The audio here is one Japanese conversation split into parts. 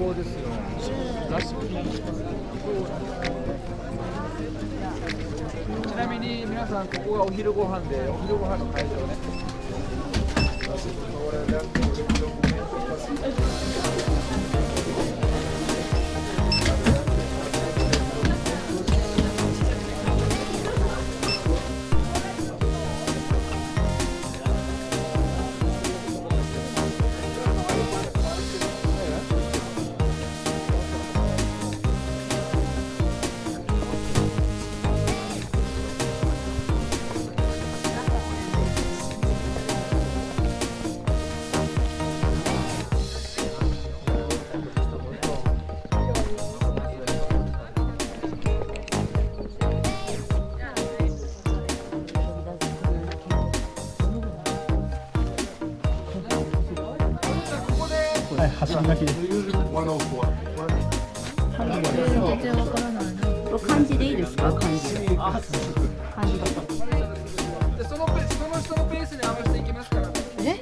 高ですよ。ちなみに皆さん、ここがお昼ご飯で、お昼ご飯の会場ね。走り書きです。全然わからないな。漢字でいいですか？漢字で。漢字で。その人のペースに合わせていきますから。え？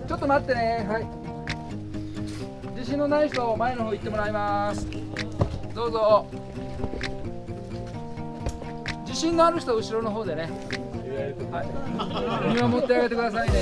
ちょっと待ってね。はい。自信のない人、前の方行ってもらいます。どうぞ。自信のある人、後ろの方でね。はい。見守ってあげてくださいね。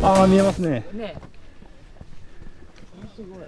ああ、見えますね。ね。すごい。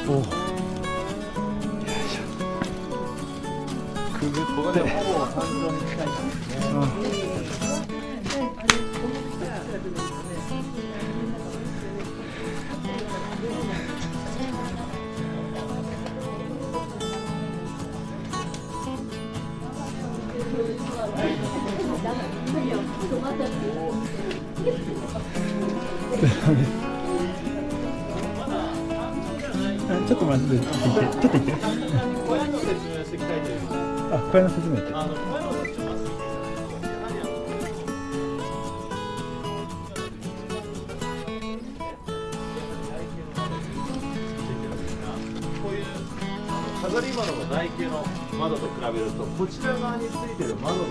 おお。よいしょ。くぐって。ここでほぼ山頂に近いんですね。うん。ちょっとまずちょっと言って。小屋の説明をしていきたいと思います。あ、小屋の説明って。小屋の説明はこういう飾り窓の台形の窓と比べると、こちら側についてる窓の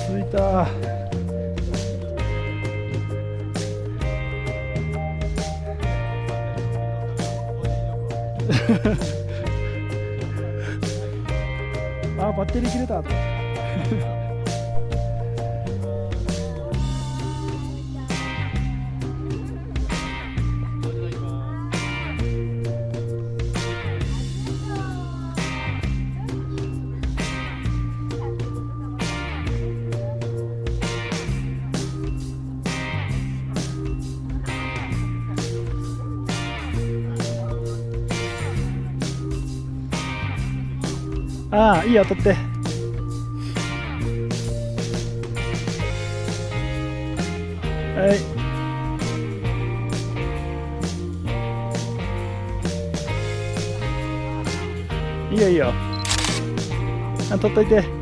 着いた。あ、バッテリー切れた。ああ、いいよ、取って。はい。いいよいいよ。あ、取っといて。